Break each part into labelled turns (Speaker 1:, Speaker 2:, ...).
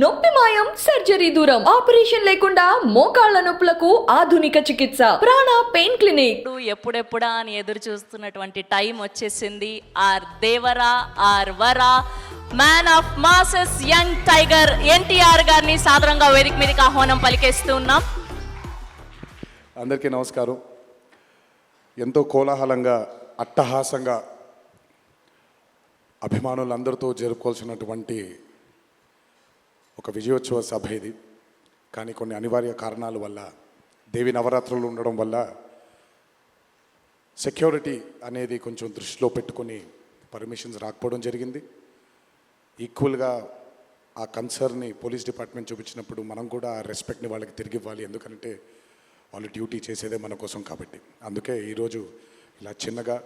Speaker 1: నొప్పి మాయం, సర్జరీ దూరం, ఆపరేషన్ లేకుండా మోకాళ్ల నొప్పులకు ఆధునిక చికిత్స ప్రాణ పెయిన్ క్లినిక్.
Speaker 2: ఎప్పుడెప్పుడా అని ఎదురు చూస్తున్నటువంటి టైం వచ్చేసింది. ఆర్ దేవరా, ఆర్ వరా, man of masses, young tiger NTR గారిని సాదరంగా వేదిక మీదకి ఆహ్వానం పలికేస్తూ ఉన్నాం.
Speaker 3: అందరికీ నమస్కారం. ఎంతో కోలాహలంగా, అట్టహాసంగా అభిమానులందరితో జరుపుకోవాల్సినటువంటి ఒక విజయోత్సవ సభ ఇది. కానీ కొన్ని అనివార్య కారణాల వల్ల, దేవి నవరాత్రులు ఉండడం వల్ల సెక్యూరిటీ అనేది కొంచెం దృష్టిలో పెట్టుకొని పర్మిషన్స్ రాకపోవడం జరిగింది. ఈక్వల్గా ఆ కన్సర్న్ని పోలీస్ డిపార్ట్మెంట్ చూపించినప్పుడు మనం కూడా ఆ రెస్పెక్ట్ని వాళ్ళకి తిరిగి ఇవ్వాలి. ఎందుకంటే వాళ్ళు డ్యూటీ చేసేదే మన కోసం కాబట్టి. అందుకే ఈరోజు ఇలా చిన్నగా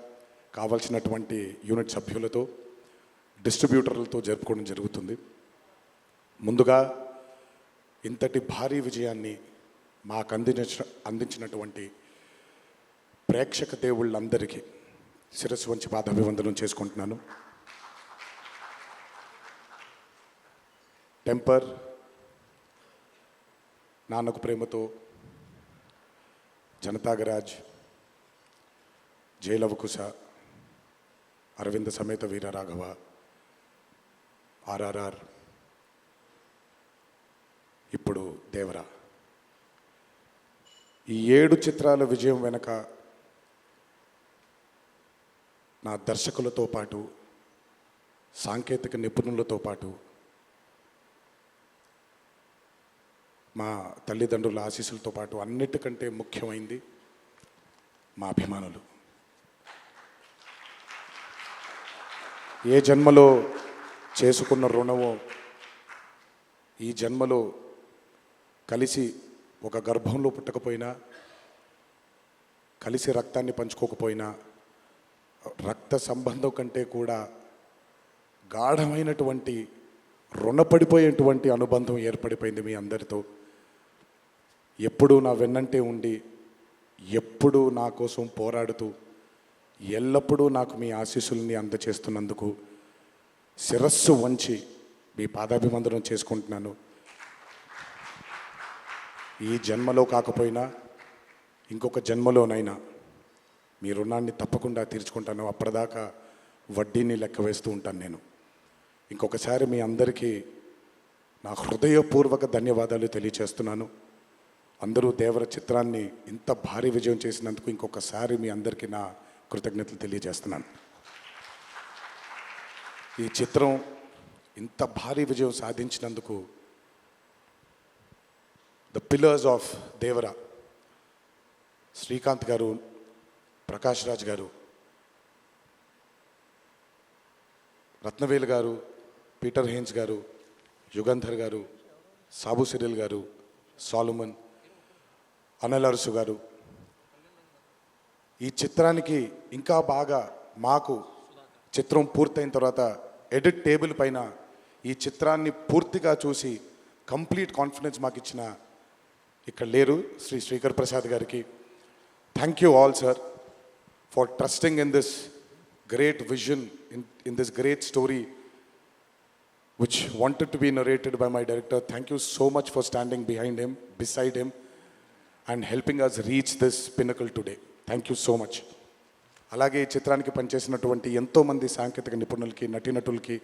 Speaker 3: కావాల్సినటువంటి యూనిట్ సభ్యులతో, డిస్ట్రిబ్యూటర్లతో జరుపుకోవడం జరుగుతుంది. ముందుగా ఇంతటి భారీ విజయాన్ని మాకు అందించినటువంటి ప్రేక్షక దేవుళ్ళందరికీ శిరస్సు వంచి పాదాభివందనం చేసుకుంటున్నాను. టెంపర్, నాన్నకు ప్రేమతో, జనతాగరాజ్, జైలవకుశ, అరవింద సమేత వీరరాఘవ, ఆర్ఆర్ఆర్, ఇప్పుడు దేవరా, ఈ 7 చిత్రాల విజయం వెనక నా దర్శకులతో పాటు, సాంకేతిక నిపుణులతో పాటు, మా తల్లిదండ్రుల ఆశీస్సులతో పాటు అన్నిటికంటే ముఖ్యమైంది మా అభిమానులు. ఏ జన్మలో చేసుకున్న రుణమో ఈ జన్మలో కలిసి ఒక గర్భంలో పుట్టకపోయినా, కలిసి రక్తాన్ని పంచుకోకపోయినా, రక్త సంబంధం కంటే కూడా గాఢమైనటువంటి రుణపడిపోయేటువంటి అనుబంధం ఏర్పడిపోయింది మీ అందరితో. ఎప్పుడూ నా వెన్నంటే ఉండి, ఎప్పుడూ నా కోసం పోరాడుతూ, ఎల్లప్పుడూ నాకు మీ ఆశీస్సుల్ని అందచేస్తున్నందుకు శిరస్సు వంచి మీ పాదాభివందనం చేసుకుంటున్నాను. ఈ జన్మలో కాకపోయినా ఇంకొక జన్మలోనైనా మీ రుణాన్ని తప్పకుండా తీర్చుకుంటాను. అప్పటిదాకా వడ్డీని లెక్క వేస్తూ ఉంటాను నేను. ఇంకొకసారి మీ అందరికీ నా హృదయపూర్వక ధన్యవాదాలు తెలియచేస్తున్నాను. అందరూ దేవర చిత్రాన్ని ఇంత భారీ విజయం చేసినందుకు ఇంకొకసారి మీ అందరికీ నా కృతజ్ఞతలు తెలియజేస్తున్నాను. ఈ చిత్రం ఇంత భారీ విజయం సాధించినందుకు the pillars of Devara, Srikanth garu, Prakash Raj గారు, రత్నవేలు గారు, పీటర్ హేన్స్ గారు, యుగంధర్ గారు, సాబు సిరిల్ గారు, సాలుమన్, అనిల్ అరుసు గారు, ఈ చిత్రానికి ఇంకా బాగా మాకు చిత్రం పూర్తయిన తర్వాత ఎడిట్ టేబుల్ పైన ఈ చిత్రాన్ని పూర్తిగా చూసి కంప్లీట్ కాన్ఫిడెన్స్ మాకు ఇచ్చిన, ఇక్కడ లేరు, శ్రీ శ్రీకర్ ప్రసాద్ గారికి thank you all sir for trusting in this great vision, in this great story which wanted to be narrated by my director. Thank you so much for standing behind him, beside him, and helping us reach this pinnacle today. Thank you so much. అలాగే ఈ చిత్రానికి పనిచేసినటువంటి ఎంతోమంది సాంకేతిక నిపుణులకి, నటీనటులకి,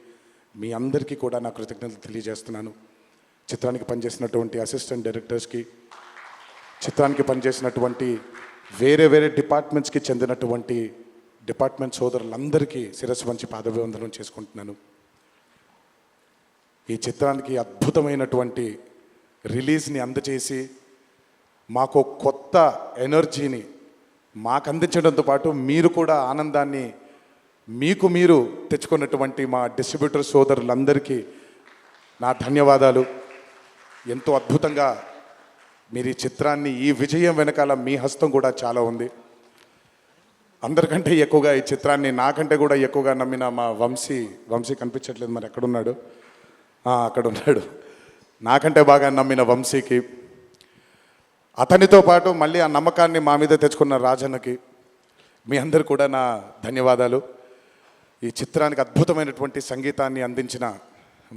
Speaker 3: మీ అందరికీ కూడా నా కృతజ్ఞతలు తెలియజేస్తున్నాను. చిత్రానికి పనిచేసినటువంటి అసిస్టెంట్ డైరెక్టర్స్కి, చిత్రానికి పనిచేసినటువంటి వేరే వేరే డిపార్ట్మెంట్స్కి చెందినటువంటి డిపార్ట్మెంట్ సోదరులందరికీ శిరస్సు వంచి పాదాభివందనం చేసుకుంటున్నాను. ఈ చిత్రానికి అద్భుతమైనటువంటి రిలీజ్ని అందచేసి మాకు కొత్త ఎనర్జీని మాకు అందించడంతో పాటు మీరు కూడా ఆనందాన్ని మీకు మీరు తెచ్చుకున్నటువంటి మా డిస్ట్రిబ్యూటర్ సోదరులందరికీ నా ధన్యవాదాలు. ఎంతో అద్భుతంగా మీరు ఈ చిత్రాన్ని, ఈ విజయం వెనకాల మీ హస్తం కూడా చాలా ఉంది. అందరికంటే ఎక్కువగా ఈ చిత్రాన్ని నాకంటే కూడా ఎక్కువగా నమ్మిన మా వంశీ కనిపించట్లేదు, మరి ఎక్కడున్నాడు? అక్కడ ఉన్నాడు. నాకంటే బాగా నమ్మిన వంశీకి, అతనితో పాటు మళ్ళీ ఆ నమ్మకాన్ని మా మీద తెచ్చుకున్న రాజన్నకి, మీ అందరు కూడా నా ధన్యవాదాలు. ఈ చిత్రానికి అద్భుతమైనటువంటి సంగీతాన్ని అందించిన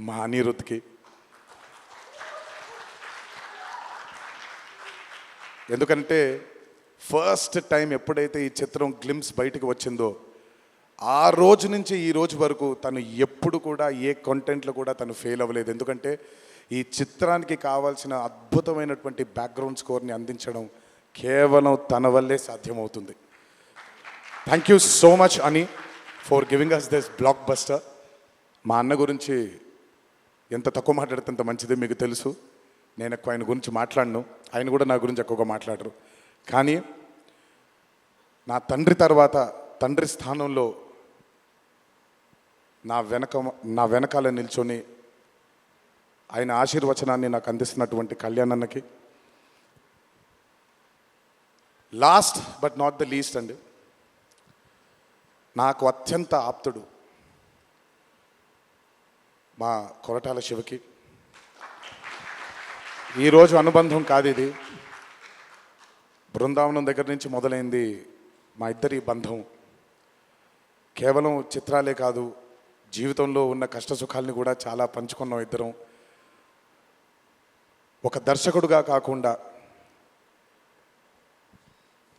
Speaker 3: మా అనిరుద్ధ్కి, ఎందుకంటే ఫస్ట్ టైం ఎప్పుడైతే ఈ చిత్రం గ్లిమ్స్ బయటకు వచ్చిందో ఆ రోజు నుంచి ఈ రోజు వరకు తను ఎప్పుడు కూడా ఏ కంటెంట్లో కూడా తను ఫెయిల్ అవ్వలేదు. ఎందుకంటే ఈ చిత్రానికి కావాల్సిన అద్భుతమైనటువంటి బ్యాక్గ్రౌండ్ స్కోర్ని అందించడం కేవలం తన వల్లే సాధ్యమవుతుంది. థ్యాంక్ యూ సో మచ్ అని for giving us this blockbuster. మా అన్న గురించి ఎంత తక్కువ మాట్లాడితే అంత మంచిది, మీకు తెలుసు. నేను ఎక్కువ ఆయన గురించి మాట్లాడను, ఆయన కూడా నా గురించి ఎక్కువగా మాట్లాడరు. కానీ నా తండ్రి తర్వాత తండ్రి స్థానంలో నా వెనకాల నిల్చొని ఆయన ఆశీర్వచనాన్ని నాకు అందిస్తున్నటువంటి కళ్యాణ్ అన్నకి, last but not the least అండి, నాకు అత్యంత ఆప్తుడు మా కొరటాల శివకి. ఈరోజు అనుబంధం కాదు ఇది, బృందావనం దగ్గర నుంచి మొదలైంది మా ఇద్దరి బంధం. కేవలం చిత్రాలే కాదు, జీవితంలో ఉన్న కష్ట సుఖాలని కూడా చాలా పంచుకున్నాం ఇద్దరం. ఒక దర్శకుడుగా కాకుండా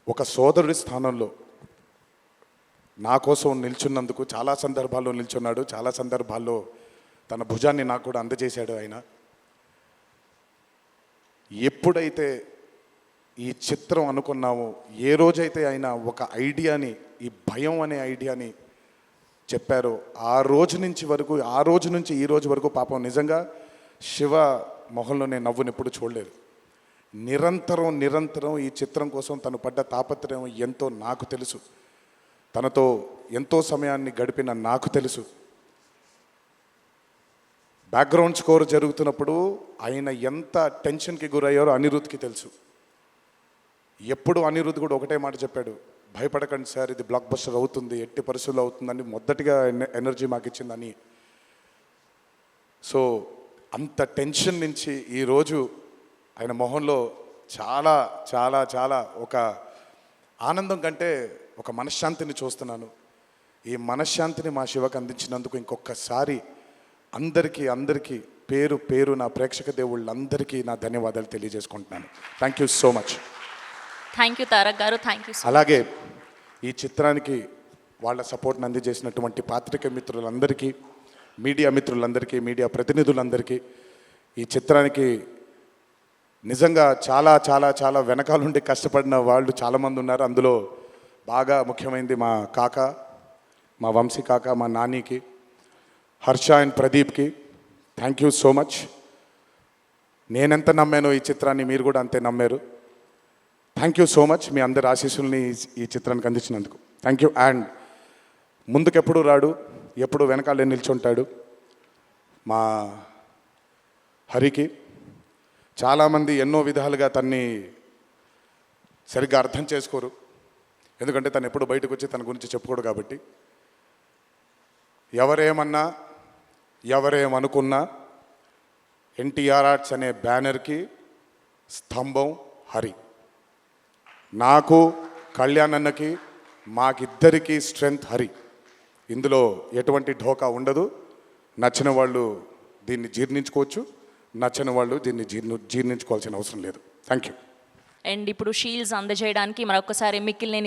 Speaker 3: ఒక సోదరుడి స్థానంలో నా కోసం నిల్చున్నందుకు చాలా సందర్భాల్లో నిల్చున్నాడు, చాలా సందర్భాల్లో తన భుజాన్ని నాకు కూడా అందజేశాడు ఆయన. ఎప్పుడైతే ఈ చిత్రం అనుకున్నామో, ఏ రోజైతే ఆయన ఒక ఐడియాని, ఈ భయం అనే ఐడియాని చెప్పారో, ఆ రోజు నుంచి ఈ రోజు వరకు పాపం నిజంగా శివ మొహంలో నేను నవ్వుని ఎప్పుడు చూడలేదు. నిరంతరం ఈ చిత్రం కోసం తను పడ్డ తాపత్రయం ఎంతో నాకు తెలుసు. తనతో ఎంతో సమయాన్ని గడిపిన నాకు తెలుసు. బ్యాక్గ్రౌండ్ స్కోర్ జరుగుతున్నప్పుడు ఆయన ఎంత టెన్షన్కి గురయ్యారో అనిరుద్ధ్కి తెలుసు. ఎప్పుడు అనిరుద్ధ్ కూడా ఒకటే మాట చెప్పాడు, భయపడకండి సార్, ఇది బ్లాక్ బస్టర్ అవుతుంది, ఎట్టి పరిస్థితుల్లో అవుతుందని మొదటిగా ఎనర్జీ మాకు ఇచ్చిందని. సో అంత టెన్షన్ నుంచి ఈరోజు ఆయన మొహంలో చాలా చాలా చాలా ఒక ఆనందం కంటే ఒక మనశ్శాంతిని చూస్తున్నాను. ఈ మనశ్శాంతిని మా శివకు అందించినందుకు ఇంకొకసారి అందరికీ పేరు నా ప్రేక్షక దేవుళ్ళందరికీ నా ధన్యవాదాలు తెలియజేసుకుంటున్నాను. Thank you so much.
Speaker 2: Thank you Tarak గారు, థ్యాంక్ యూ.
Speaker 3: అలాగే ఈ చిత్రానికి వాళ్ళ సపోర్ట్ని అందజేసినటువంటి పాత్రికేయ మిత్రులందరికీ, మీడియా మిత్రులందరికీ, మీడియా ప్రతినిధులందరికీ, ఈ చిత్రానికి నిజంగా చాలా చాలా చాలా వెనకాలండి కష్టపడిన వాళ్ళు చాలామంది ఉన్నారు. అందులో బాగా ముఖ్యమైనది మా కాక, మా వంశీ కాక, మా నానికి, హర్ష అండ్ ప్రదీప్కి థ్యాంక్ యూ సో మచ్. నేనెంత నమ్మానో ఈ చిత్రాన్ని మీరు కూడా అంతే నమ్మారు. Thank you so much. మీ అందరి ఆశీస్సుల్ని ఈ చిత్రానికి అందించినందుకు థ్యాంక్ యూ. అండ్ ముందుకెప్పుడు రాడు, ఎప్పుడు వెనకాలే నిల్చుంటాడు మా హరికి. చాలామంది ఎన్నో విధాలుగా తన్ని సరిగ్గా అర్థం చేసుకోరు, ఎందుకంటే తను ఎప్పుడు బయటకు వచ్చి తన గురించి చెప్పుకోడు కాబట్టి. ఎవరేమన్నా ఎవరేమనుకున్నా ఎన్టీఆర్ ఆర్ట్స్ అనే బ్యానర్కి స్తంభం హరి. నాకు, కళ్యాణ్ అన్నకి, మాకిద్దరికీ స్ట్రెంగ్త్ హరి. ఇందులో ఎటువంటి ఢోకా ఉండదు. నచ్చిన వాళ్ళు దీన్ని జీర్ణించుకోవచ్చు, నచ్చని వాళ్ళు దీన్ని జీర్ణించుకోవాల్సిన అవసరం లేదు. Thank you.
Speaker 2: అండ్ ఇప్పుడు షీల్డ్స్ అందజేయడానికి మరొకసారి మిక్కిలినేని